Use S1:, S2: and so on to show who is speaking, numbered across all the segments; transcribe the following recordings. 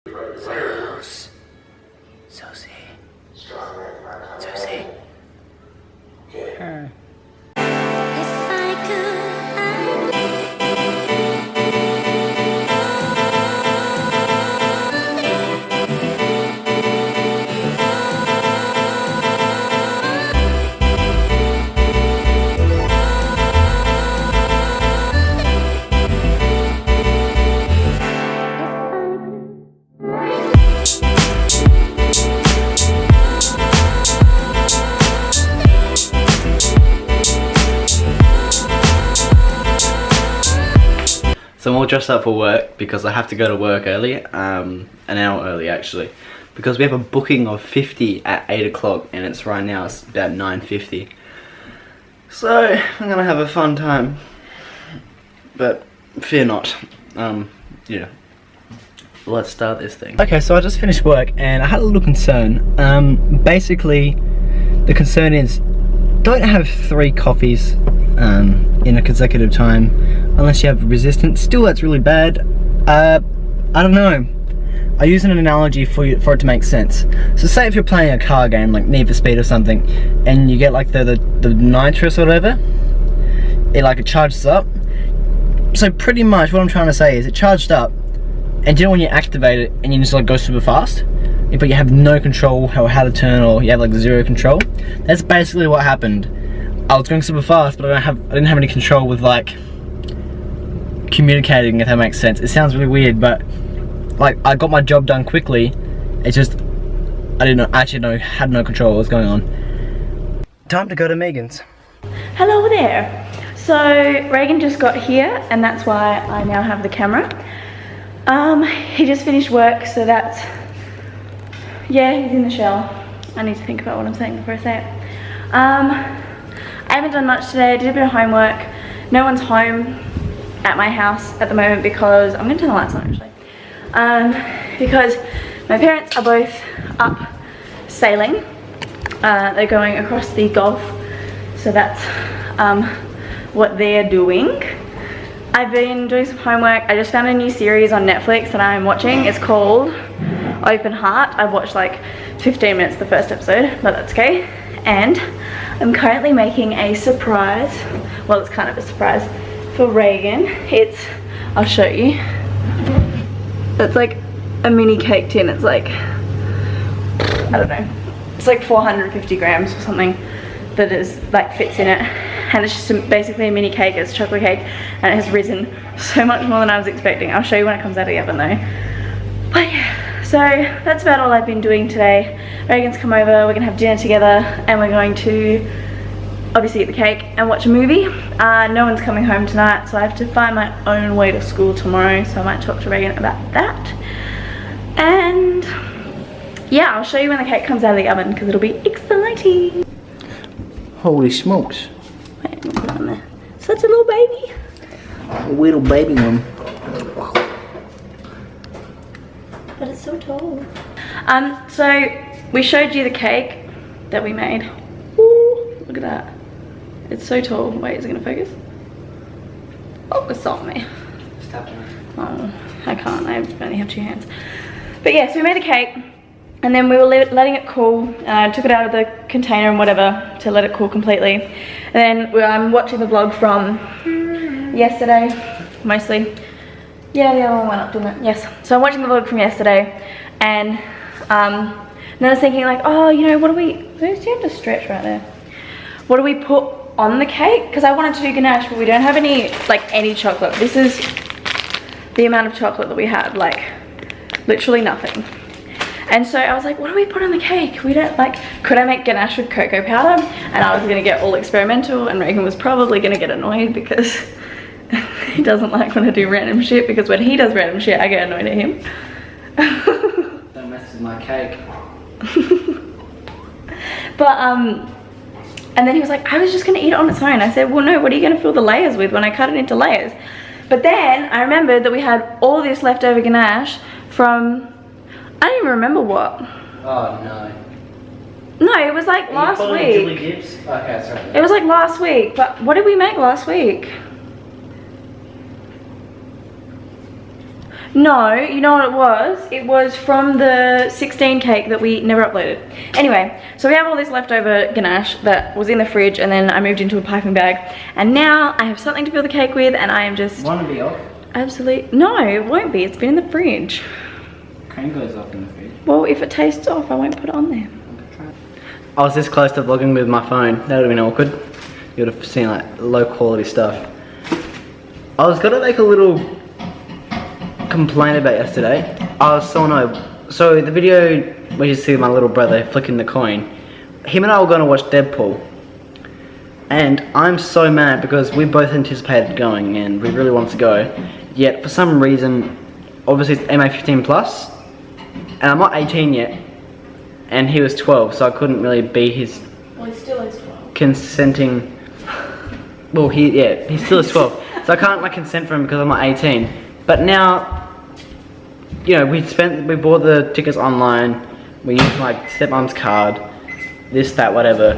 S1: Susie. Her. So I'm all dressed up for work because I have to go to work early, an hour early actually, because we have a booking of 50 at 8 o'clock and it's right now it's about 9:50. So I'm gonna have a fun time, but fear not. Yeah. Let's start this thing. Okay, so I just finished work and I had a little concern. Basically, the concern is don't have 3 coffees in a consecutive time unless you have resistance. Still, that's really bad. I don't know. I use an analogy for it to make sense. So say if you're playing a car game like Need for Speed or something, and you get like the nitrous or whatever, it charges up. So pretty much what I'm trying to say is it charged up, and you know when you activate it and you just like go super fast, but you have no control how to turn, or you have like 0 control. That's basically what happened. I was going super fast, but I didn't have any control with like communicating, if that makes sense. It sounds really weird, but like I got my job done quickly. It's just I had no control of what was going on. Time to go to Meaghan's.
S2: Hello there. So Reagan just got here, and that's why I now have the camera. He just finished work, so that's, yeah, he's in the shower. I need to think about what I'm saying before I say it. I haven't done much today. I did a bit of homework. No one's home at my house at the moment because I'm gonna turn the lights on actually. Because my parents are both up sailing. They're going across the Gulf, so that's what they're doing. I've been doing some homework. I just found a new series on Netflix that I'm watching. It's called Open Heart. I've watched like 15 minutes the first episode, but that's okay. And I'm currently making a surprise. Well, it's kind of a surprise for Reagan. I'll show you. It's like a mini cake tin. It's like, I don't know. It's like 450 grams or something that is like fits in it. And it's just basically a mini cake. It's a chocolate cake, and it has risen so much more than I was expecting. I'll show you when it comes out of the oven though. But yeah, so that's about all I've been doing today. Reagan's come over, we're gonna have dinner together, and we're going to obviously eat the cake and watch a movie. No one's coming home tonight, so I have to find my own way to school tomorrow, so I might talk to Reagan about that. And yeah, I'll show you when the cake comes out of the oven because it'll be exciting.
S1: Holy smokes.
S2: Wait, I'm gonna put it on there. Such a little baby.
S1: A little baby one.
S2: But it's so tall. So we showed you the cake that we made. Ooh, look at that. It's so tall. Wait, is it gonna focus? Oh, it's on me. Oh, I can't. I only have 2 hands. But yeah, so we made the cake, and then we were letting it cool. I took it out of the container and whatever to let it cool completely. And then I'm watching the vlog from yesterday, mostly. Yeah, the other one went up, didn't it? Yes. So I'm watching the vlog from yesterday, and then I was thinking like, oh, you know, what do we, do you have to stretch right there? What do we put on the cake? Because I wanted to do ganache, but we don't have any chocolate. This is the amount of chocolate that we have, like literally nothing. And so I was like, what do we put on the cake? We don't could I make ganache with cocoa powder? And I was gonna get all experimental, and Reagan was probably gonna get annoyed because he doesn't like when I do random shit, because when he does random shit, I get annoyed at him.
S1: Don't mess with my cake.
S2: But and then he was like, I was just gonna eat it on its own. I said, well no, what are you gonna fill the layers with when I cut it into layers? But then I remembered that we had all this leftover ganache from, I don't even remember what.
S1: Oh no.
S2: No, it was like last week.
S1: Julie Gibbs? Okay, sorry.
S2: It was like last week, but what did we make last week? No, you know what it was? It was from the 16 cake that we never uploaded. Anyway, so we have all this leftover ganache that was in the fridge, and then I moved into a piping bag. And now I have something to fill the cake with, and I am just...
S1: Want to be off?
S2: Absolutely... No, it won't be. It's been in the fridge.
S1: Cream goes off in the fridge.
S2: Well, if it tastes off, I won't put it on there.
S1: I was this close to vlogging with my phone. That would have been awkward. You would have seen like low quality stuff. I was gonna make a little complaint about yesterday. I was so annoyed. So the video where you see my little brother flicking the coin, him and I were gonna watch Deadpool. And I'm so mad because we both anticipated going and we really wanted to go. Yet for some reason, obviously it's MA 15 plus, and I'm not 18 yet. And he was 12, so I couldn't really be his...
S2: Well, he still is 12.
S1: Consenting... Well, he still is 12. So I can't like consent for him because I'm not 18. But now, you know, we bought the tickets online. We used my stepmom's card. This, that, whatever.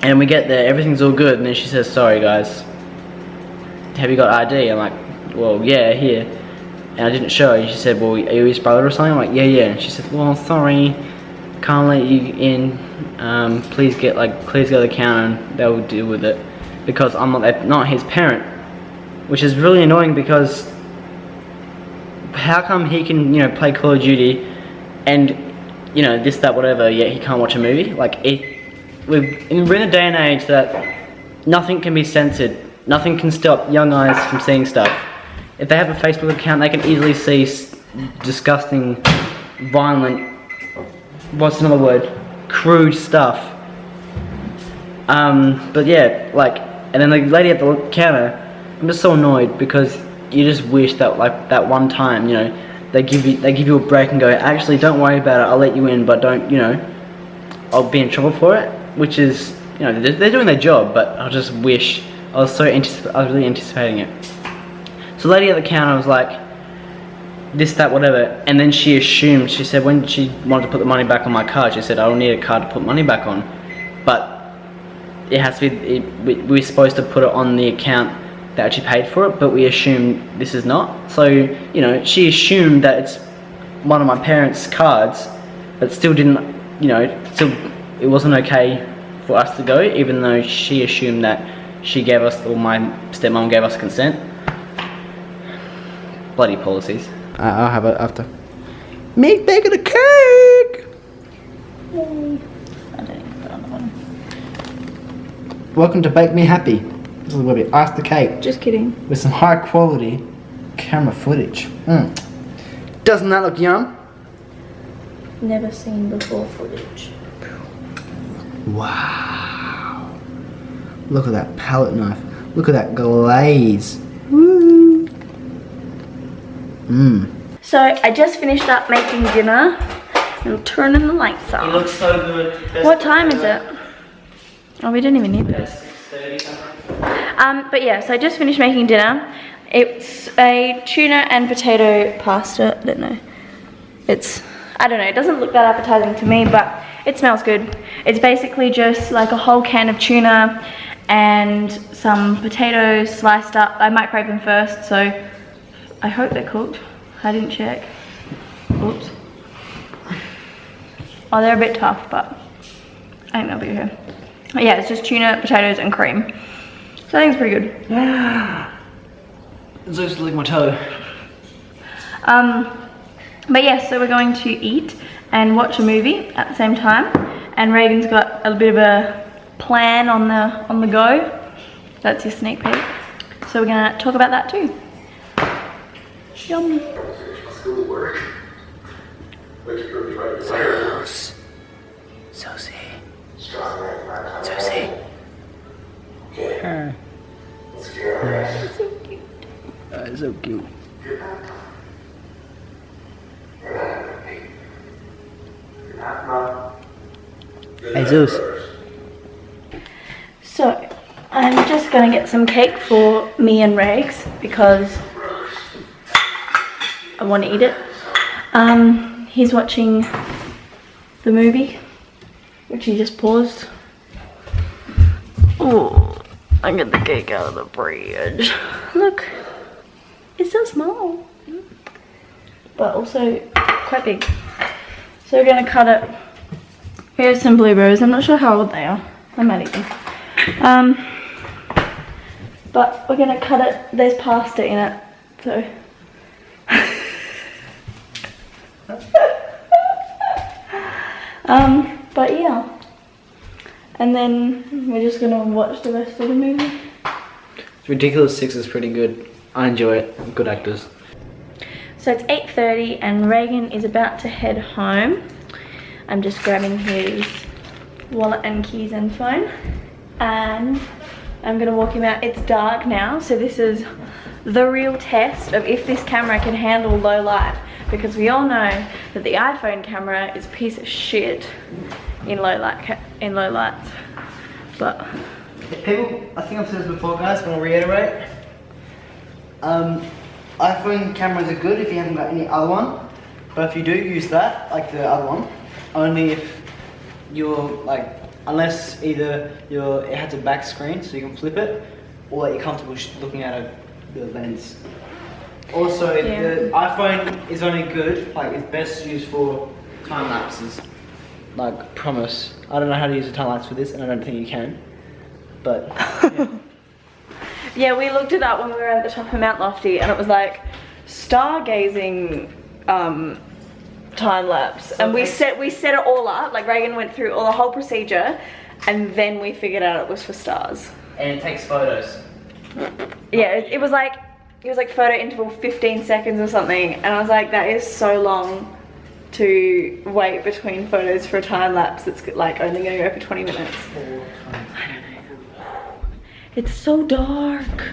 S1: And we get there, everything's all good. And then she says, sorry guys. Have you got ID? I'm like, well, yeah, here. And I didn't show her. She said, well, are you his brother or something? I'm like, yeah. And she said, well, sorry. Can't let you in. Please go to the counter and they'll deal with it, because I'm not his parent, which is really annoying. Because how come he can, you know, play Call of Duty and, you know, this, that, whatever, yet he can't watch a movie? Like, we're in a day and age that nothing can be censored, nothing can stop young eyes from seeing stuff. If they have a Facebook account, they can easily see disgusting, violent, what's another word? Crude stuff. But yeah, like, and then the lady at the counter, I'm just so annoyed because you just wish that like that one time, you know, they give you a break and go, actually don't worry about it, I'll let you in, but don't, you know, I'll be in trouble for it. Which is, you know, they're doing their job, but I just wish I was really anticipating it. So the lady at the counter was like, this, that, whatever, and then she assumed, she said when she wanted to put the money back on my card, she said I don't need a card to put money back on, but it has to be, we're supposed to put it on the account that actually paid for it, but we assume this is not. So, you know, she assumed that it's one of my parents' cards, but still didn't, you know, still it wasn't okay for us to go, even though she assumed that she gave us, or my stepmom gave us consent. Bloody policies. I'll have it after. Make bacon a cake!
S2: Yay. I don't even put on the bottom.
S1: Welcome to Bake Me Happy. This is where we ice the cake.
S2: Just kidding.
S1: With some high quality camera footage. Doesn't that look yum?
S2: Never seen before footage.
S1: Wow. Look at that palette knife. Look at that glaze. Woo.
S2: So I just finished up making dinner. I'm turning the lights on.
S1: It looks so good.
S2: What time is it? Oh, we didn't even need this. But yeah, so I just finished making dinner. It's a tuna and potato pasta. I don't know. I don't know, it doesn't look that appetizing to me, but it smells good. It's basically just like a whole can of tuna and some potatoes sliced up. I microwaved them first, so I hope they're cooked. I didn't check. Oops. Oh, they're a bit tough, but I think they'll be okay. But yeah, it's just tuna, potatoes, and cream. So I think it's pretty good.
S1: It's just like my toe.
S2: But yeah, so we're going to eat and watch a movie at the same time. And Reagan's got a bit of a plan on the go. That's his sneak peek. So we're gonna talk about that too. Yum.
S1: Susie. So cute. Hey Zeus.
S2: So I'm just gonna get some cake for me and Regs because I want to eat it. He's watching the movie, which he just paused. Oh, I get the cake out of the fridge. Look, it's so small. but also quite big. So we're gonna cut it. Here's some blueberries. I'm not sure how old they are. I might eat them. But we're gonna cut it. There's pasta in it, so. But yeah. And then we're just gonna watch the rest of the movie.
S1: Ridiculous 6 is pretty good. I enjoy it. Good actors.
S2: So it's 8:30 and Reagan is about to head home. I'm just grabbing his wallet and keys and phone. And I'm gonna walk him out. It's dark now, so this is the real test of if this camera can handle low light. Because we all know that the iPhone camera is a piece of shit in low lights. But
S1: People, I think I've said this before, guys, but I'll reiterate. iPhone cameras are good if you haven't got any other one. But if you do use that, like the other one, only if you're like, unless either it has a back screen so you can flip it, or that you're comfortable looking at the lens. Also, the iPhone is only good, like it's best used for time lapses. Like, promise. I don't know how to use a time lapse for this, and I don't think you can. But yeah.
S2: yeah, we looked it up when we were at the top of Mount Lofty, and it was like stargazing time lapse, and we set it all up. Like Reagan went through the whole procedure, and then we figured out it was for stars.
S1: And it takes photos.
S2: Yeah, it was like photo interval 15 seconds or something, and I was like, that is so long to wait between photos for a time lapse that's like only going to go for 20 minutes. I don't know. It's so dark.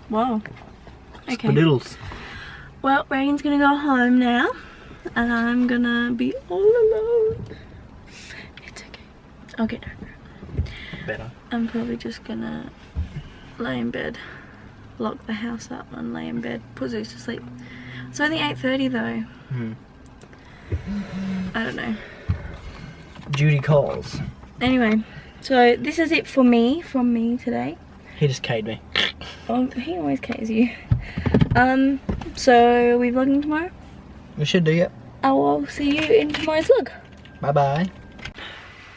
S2: Whoa. Okay.
S1: Spadoodles.
S2: Well, Reagan's gonna go home now, and I'm gonna be all alone. It's okay. I'll get over it.
S1: Better.
S2: I'm probably just gonna lay in bed, lock the house up and lay in bed, put Zeus to sleep. It's only 8:30 though. I don't know.
S1: Judy calls.
S2: Anyway, so this is it from me today.
S1: He just K'd me.
S2: Oh, he always K's you. So are we vlogging tomorrow?
S1: We should do, yep.
S2: I will see you in tomorrow's vlog.
S1: Bye bye.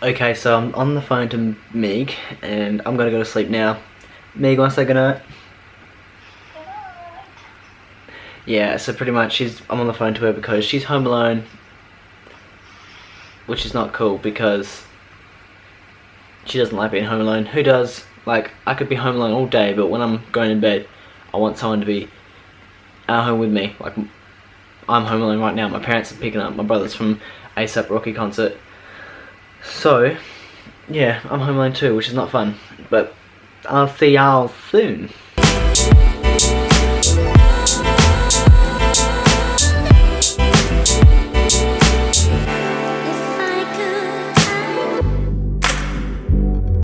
S1: Okay, so I'm on the phone to Meg, and I'm gonna go to sleep now. Meg, wanna say goodnight? Yeah, so pretty much I'm on the phone to her because she's home alone, which is not cool because she doesn't like being home alone. Who does? Like, I could be home alone all day, but when I'm going to bed, I want someone to be at home with me. Like, I'm home alone right now. My parents are picking up my brothers from A$AP Rocky concert. So, yeah, I'm home alone too, which is not fun. But I'll see y'all soon.